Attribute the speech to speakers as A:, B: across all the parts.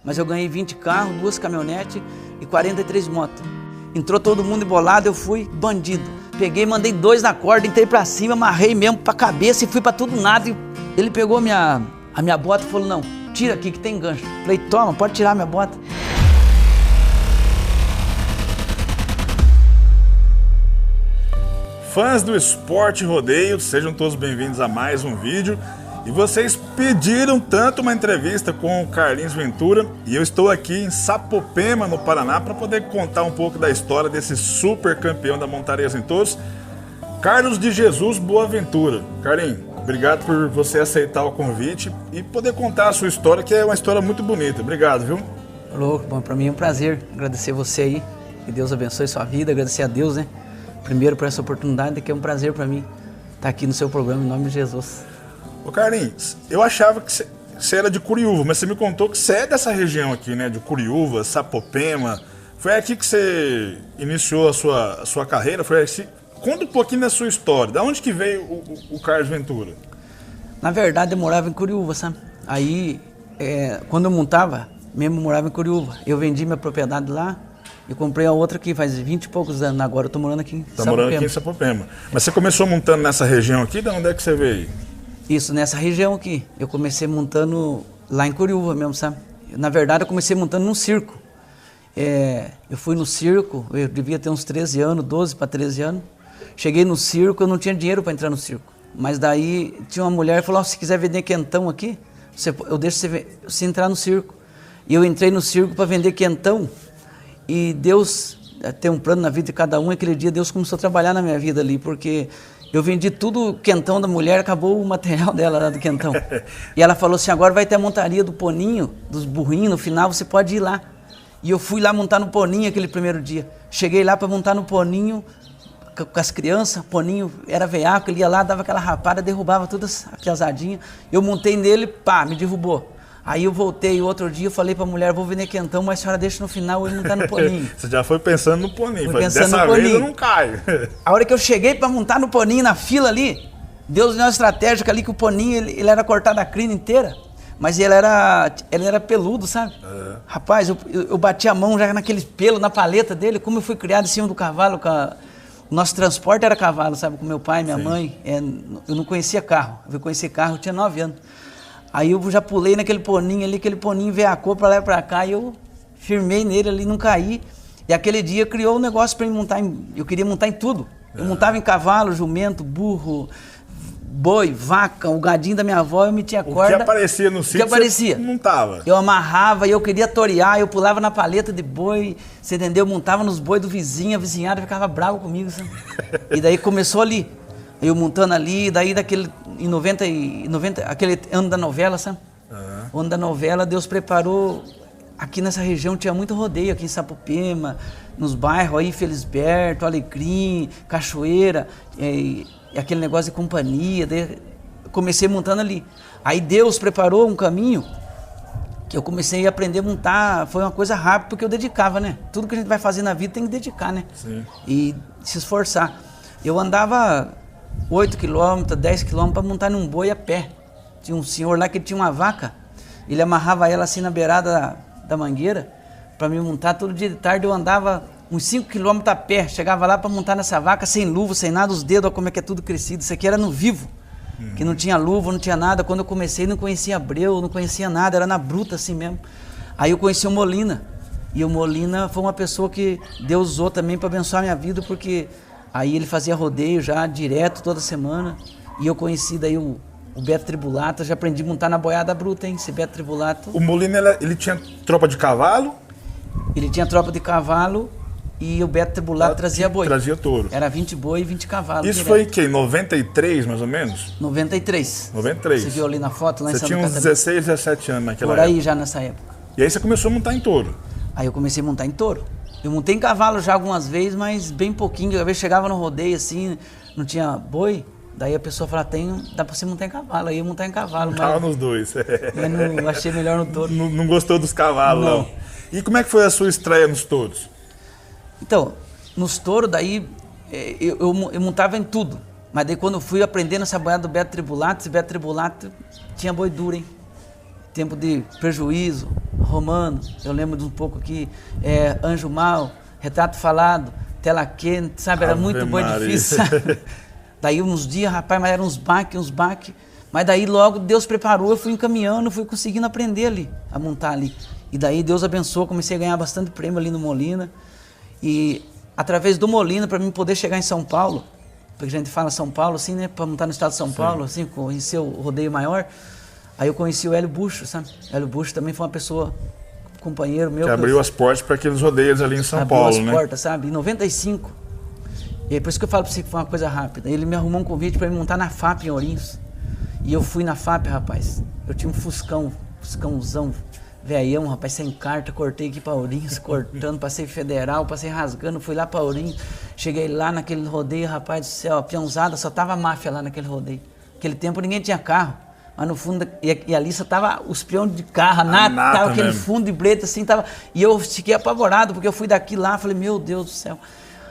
A: mas eu ganhei 20 carros, 2 caminhonetes e 43 motos. Entrou todo mundo embolado, eu fui bandido. Peguei, mandei 2 na corda, entrei pra cima, amarrei mesmo pra cabeça e fui pra tudo nada. E ele pegou a minha bota e falou, não, tira aqui que tem gancho. Falei, toma, pode tirar minha bota.
B: Fãs do esporte rodeio, sejam todos bem-vindos a mais um vídeo. E vocês pediram tanto uma entrevista com o Carlinhos Ventura e eu estou aqui em Sapopema, no Paraná, para poder contar um pouco da história desse super campeão da Montarias em Touros, Carlos de Jesus Boaventura. Carlinhos, obrigado por você aceitar o convite e poder contar a sua história, que é uma história muito bonita. Obrigado, viu?
A: Louco, bom, para mim é um prazer agradecer você aí, que Deus abençoe sua vida, agradecer a Deus, né? Primeiro por essa oportunidade, que é um prazer para mim estar aqui no seu programa, em nome de Jesus.
B: Ô Carlinhos, eu achava que você era de Curiúva, mas você me contou que você é dessa região aqui, né? De Curiúva, Sapopema. Foi aqui que você iniciou a sua carreira? Foi assim? Conta um pouquinho da sua história. Da onde que veio o Carlos Ventura?
A: Na verdade, eu morava em Curiúva, sabe? Aí, quando eu montava, mesmo eu morava em Curiúva. Eu vendi minha propriedade lá e comprei a outra aqui faz 20 e poucos anos. Agora eu tô morando aqui em Sapopema.
B: Tá morando aqui em Sapopema. Mas você começou montando nessa região aqui? De onde é que você veio?
A: Isso, nessa região aqui. Eu comecei montando lá em Curiúva mesmo, sabe? Na verdade, eu comecei montando num circo. Eu fui no circo, eu devia ter uns 13 anos, 12 para 13 anos. Cheguei no circo, eu não tinha dinheiro para entrar no circo. Mas daí tinha uma mulher que falou, se quiser vender quentão aqui, eu deixo você entrar no circo. E eu entrei no circo para vender quentão. E Deus tem um plano na vida de cada um. E aquele dia Deus começou a trabalhar na minha vida ali, porque eu vendi tudo o quentão da mulher, acabou o material dela lá do quentão. E ela falou assim, agora vai ter a montaria do poninho, dos burrinhos, no final você pode ir lá. E eu fui lá montar no poninho aquele primeiro dia. Cheguei lá para montar no poninho com as crianças, o poninho era veiaco, ele ia lá, dava aquela rapada, derrubava todas as piazadinhas. Eu montei nele, pá, me derrubou. Aí eu voltei outro dia, eu falei pra mulher, vou vender quentão, mas a senhora deixa no final eu montar no poninho.
B: Você já foi pensando no poninho,
A: dessa
B: vez eu não caio.
A: A hora que eu cheguei pra montar no poninho na fila ali, Deus deu uma estratégia ali que o poninho, ele era cortado a crina inteira, mas ele era peludo, sabe? Rapaz, eu bati a mão já naquele pelo, na paleta dele, como eu fui criado em cima do cavalo, o nosso transporte era cavalo, sabe? Com meu pai, minha mãe, eu não conhecia carro, eu conheci carro, eu tinha 9 anos. Aí eu já pulei naquele poninho ali, aquele poninho veacou pra lá e pra cá, e eu firmei nele ali, não caí. E aquele dia criou um negócio pra mim montar, eu queria montar em tudo. Eu montava em cavalo, jumento, burro, boi, vaca, o gadinho da minha avó, eu metia a corda.
B: O que aparecia no sítio, você montava.
A: Eu amarrava, eu queria torear, eu pulava na paleta de boi, você entendeu? Eu montava nos bois do vizinho, a vizinhada ficava brava comigo, sabe? E daí começou ali. Eu montando ali, daí em 90, aquele ano da novela, sabe? O ano da novela, Deus preparou, aqui nessa região tinha muito rodeio, aqui em Sapopema, nos bairros aí, Felisberto, Alecrim, Cachoeira, e aquele negócio de companhia, daí eu comecei montando ali. Aí Deus preparou um caminho que eu comecei a aprender a montar, foi uma coisa rápida, porque eu dedicava, né? Tudo que a gente vai fazer na vida tem que dedicar, né?
B: Sim.
A: E se esforçar. Eu andava 8 quilômetros, 10 quilômetros para montar num boi a pé. Tinha um senhor lá que tinha uma vaca, ele amarrava ela assim na beirada da mangueira para me montar. Todo dia de tarde eu andava uns 5 quilômetros a pé, chegava lá para montar nessa vaca sem luva, sem nada, os dedos, olha como é que é tudo crescido. Isso aqui era no vivo, que não tinha luva, não tinha nada. Quando eu comecei não conhecia breu, não conhecia nada, era na bruta assim mesmo. Aí eu conheci o Molina, e o Molina foi uma pessoa que Deus usou também para abençoar a minha vida, porque aí ele fazia rodeio já direto, toda semana. E eu conheci daí o Beto Tribulato, já aprendi a montar na boiada bruta, hein? Esse Beto Tribulato.
B: O Molina, ele tinha tropa de cavalo?
A: Ele tinha tropa de cavalo e o Beto Tribulato trazia boi.
B: Trazia touro.
A: Era 20 boi e 20 cavalos.
B: Isso direto. Foi em que? 93, mais ou menos?
A: 93.
B: 93.
A: Você viu ali na foto, lá em Santa
B: Catarina? Você tinha uns 16, 17 anos naquela época.
A: Por aí já nessa época.
B: E aí você começou a montar em touro?
A: Aí eu comecei a montar em touro. Eu montei em cavalo já algumas vezes, mas bem pouquinho. Às vezes chegava no rodeio assim, não tinha boi. Daí a pessoa falava, dá pra você montar em cavalo. Aí eu montar em cavalo.
B: Tava nos dois.
A: Mas não achei melhor no touro.
B: Não gostou dos cavalos, não. E como é que foi a sua estreia nos touros?
A: Então, nos touros daí eu montava em tudo. Mas daí quando eu fui aprendendo essa boiada do Beto Tribulato, esse Beto Tribulato tinha boi duro, hein? tempo de Prejuízo, Romano, eu lembro de um pouco aqui, Anjo Mal, Retrato Falado, Tela Quente, sabe? Era muito bom e difícil, sabe? Daí uns dias, rapaz, mas eram uns baques, mas daí logo Deus preparou, eu fui encaminhando, fui conseguindo aprender ali, a montar ali. E daí Deus abençoou, comecei a ganhar bastante prêmio ali no Molina. E através do Molina, para mim poder chegar em São Paulo, porque a gente fala São Paulo assim, né, para montar no estado de São Paulo, assim, conhecer o rodeio maior. Aí eu conheci o Hélio Bucho, sabe? Hélio Bucho também foi uma pessoa, companheiro meu.
B: Que abriu as portas para aqueles rodeios ali em São Paulo, né? Abriu
A: as portas, sabe? Em 95. E é por isso que eu falo para você que foi uma coisa rápida. Ele me arrumou um convite para me montar na FAP em Ourinhos. E eu fui na FAP, rapaz. Eu tinha um Fuscãozão, velhão, rapaz, sem carta. Cortei aqui para Ourinhos, cortando, passei federal, passei rasgando, fui lá para Ourinhos. Cheguei lá naquele rodeio, rapaz do céu, a peãozada, só tava máfia lá naquele rodeio. Naquele tempo ninguém tinha carro. Mas no fundo, e ali só tava os peões de carro, a nata tava aquele fundo de breta assim, tava. E eu fiquei apavorado, porque eu fui daqui lá, falei, meu Deus do céu.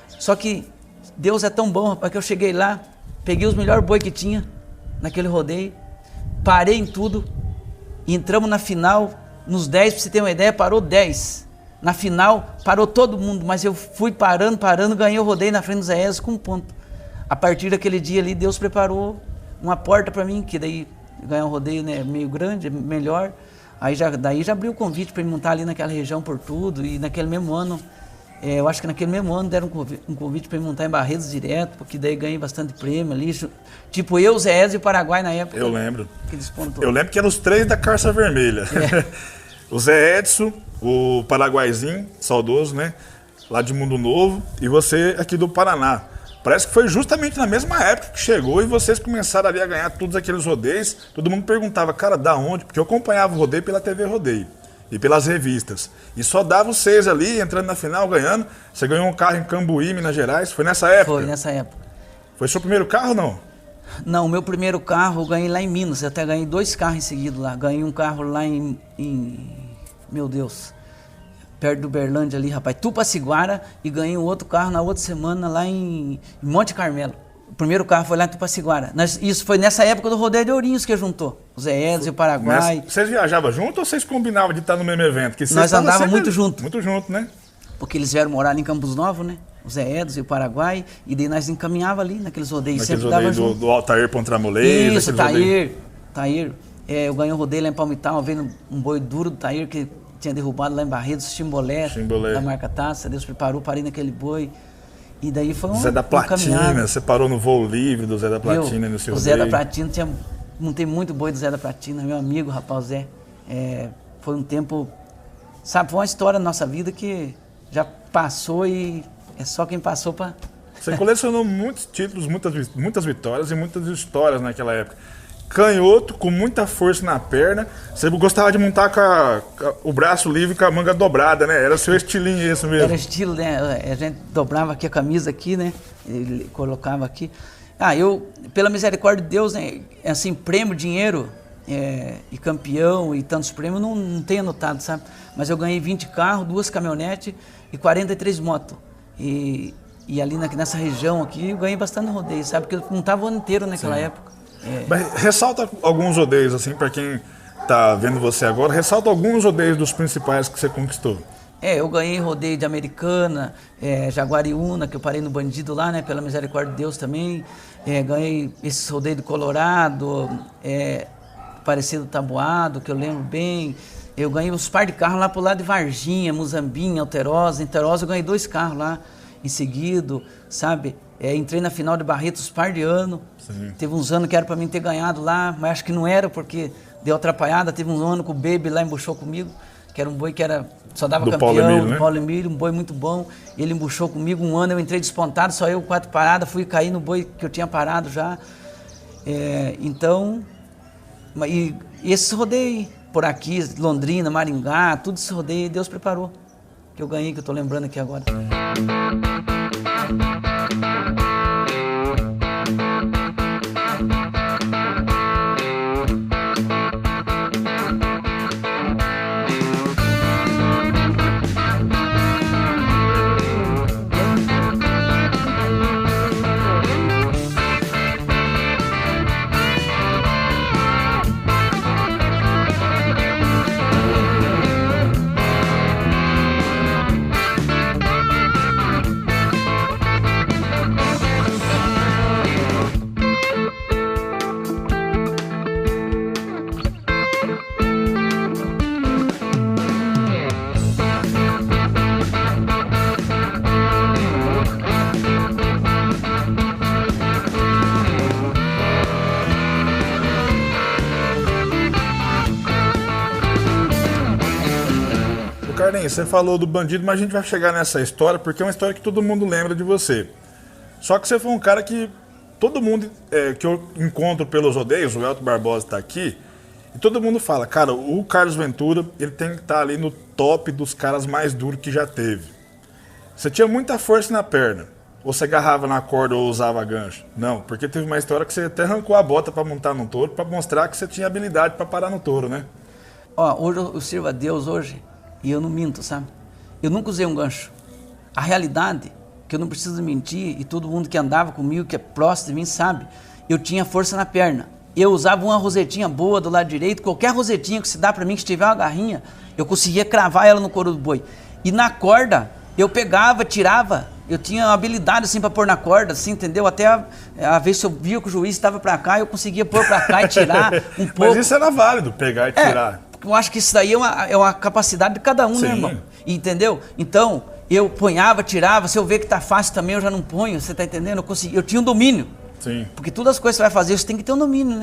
A: Só que Deus é tão bom, rapaz, que eu cheguei lá, peguei os melhores boi que tinha naquele rodeio, parei em tudo, e entramos na final, nos 10, pra você ter uma ideia, parou 10. Na final, parou todo mundo, mas eu fui parando, ganhei o rodeio na frente do Zé Ezio com um ponto. A partir daquele dia ali, Deus preparou uma porta para mim, que daí ganhar um rodeio, né, meio grande, melhor. Daí já abriu o convite para me montar ali naquela região por tudo, e naquele mesmo ano, eu acho que naquele mesmo ano deram um convite para me montar em Barretos direto, porque daí ganhei bastante prêmio ali, tipo eu, Zé Ezio e o Paraguai na época.
B: Eu lembro.
A: Que despontou.
B: Eu lembro que eram os 3 da Carça Vermelha. O Zé Edson, o Paraguaizinho, saudoso, né, lá de Mundo Novo, e você aqui do Paraná. Parece que foi justamente na mesma época que chegou e vocês começaram ali a ganhar todos aqueles rodeios. Todo mundo perguntava, cara, da onde? Porque eu acompanhava o rodeio pela TV Rodeio e pelas revistas. E só dava os 6 ali, entrando na final, ganhando. Você ganhou um carro em Cambuí, Minas Gerais. Foi nessa época?
A: Foi nessa época.
B: Foi seu primeiro carro ou não?
A: Não, o meu primeiro carro eu ganhei lá em Minas. Eu até ganhei 2 carros em seguida lá. Ganhei um carro lá em meu Deus, perto do Uberlândia ali, rapaz, Tupaciguara, e ganhei um outro carro na outra semana lá em Monte Carmelo. O primeiro carro foi lá em Tupaciguara. Isso foi nessa época do Rodeio de Ourinhos que juntou. O Zé Ezio e o Paraguai.
B: Vocês viajavam junto ou vocês combinavam de estar no mesmo evento? Que
A: nós andávamos muito junto.
B: Muito junto, né?
A: Porque eles vieram morar em Campos Novos, né? O Zé Ezio e o Paraguai. E daí nós encaminhava ali naqueles rodeios.
B: Naqueles rodeios do Altair Pontramolês.
A: Isso, Tair. Eu ganhei um rodeio lá em Palmital, vendo um boi duro do Tair que tinha derrubado lá em Barretos, Chimbolé, da marca Taça. Deus preparou, parei naquele boi. E daí foi um
B: Zé da Platina, você parou no voo livre do Zé da Platina no seu rodeio.
A: O Zé da Platina, montei muito boi do Zé da Platina, meu amigo, rapaz, Zé. Foi um tempo, sabe, foi uma história da nossa vida que já passou e é só quem passou para...
B: Você colecionou muitos títulos, muitas vitórias e muitas histórias naquela época. Canhoto, com muita força na perna. Você gostava de montar com o braço livre com a manga dobrada, né? Era o seu estilinho esse mesmo.
A: Era o estilo, né? A gente dobrava aqui a camisa aqui, né? Ele colocava aqui. Eu, pela misericórdia de Deus, né? Assim, prêmio, dinheiro e campeão e tantos prêmios, não tenho anotado, sabe? Mas eu ganhei 20 carros, 2 caminhonetes e 43 motos. E ali nessa região aqui, eu ganhei bastante rodeio, sabe? Porque eu montava o ano inteiro naquela época.
B: Mas ressalta alguns rodeios, assim, para quem tá vendo você agora, ressalta alguns rodeios dos principais que você conquistou.
A: Eu ganhei rodeio de Americana, Jaguariúna, que eu parei no Bandido lá, né, pela misericórdia de Deus também. Ganhei esse rodeio do Colorado, Parecido Tabuado, que eu lembro bem. Eu ganhei uns par de carros lá pro lado de Varginha, Muzambinha, Alterosa. Em Alterosa eu ganhei 2 carros lá em seguida, sabe? Entrei na final de Barretos par de ano. Sim. Teve uns anos que era para mim ter ganhado lá, mas acho que não era porque deu atrapalhada. Teve um ano que o Baby lá embuchou comigo, que era um boi que só dava campeão, do Paulo Emílio, um boi muito bom. Ele embuchou comigo um ano, eu entrei despontado, só eu 4 paradas, fui cair no boi que eu tinha parado já. Então, e esse rodeio por aqui, Londrina, Maringá, tudo esse rodeio Deus preparou, que eu ganhei, que eu tô lembrando aqui agora.
B: Carlinhos, você falou do bandido, mas a gente vai chegar nessa história porque é uma história que todo mundo lembra de você. Só que você foi um cara que todo mundo que eu encontro pelos rodeios, o Elton Barbosa está aqui, e todo mundo fala, cara, o Carlos Ventura, ele tem que estar ali no top dos caras mais duros que já teve. Você tinha muita força na perna, ou você agarrava na corda ou usava gancho? Não, porque teve uma história que você até arrancou a bota para montar no touro, para mostrar que você tinha habilidade para parar no touro, né?
A: Ó, hoje eu sirvo a Deus hoje e eu não minto, sabe? Eu nunca usei um gancho. A realidade, que eu não preciso mentir, e todo mundo que andava comigo, que é próximo de mim, sabe? Eu tinha força na perna. Eu usava uma rosetinha boa do lado direito, qualquer rosetinha que se dá pra mim, que se tiver uma garrinha, eu conseguia cravar ela no couro do boi. E na corda, eu pegava, tirava, eu tinha uma habilidade assim pra pôr na corda, assim, entendeu? Até a vez que eu via que o juiz estava pra cá, eu conseguia pôr pra cá e tirar um pouco.
B: Mas isso era válido, pegar e tirar.
A: Eu acho que isso daí é uma capacidade de cada um,
B: Sim.
A: né, irmão? Entendeu? Então, eu ponhava, tirava, se eu ver que tá fácil também, eu já não ponho, você tá entendendo? Eu tinha um domínio.
B: Sim.
A: Porque todas as coisas que você vai fazer, você tem que ter um domínio, né?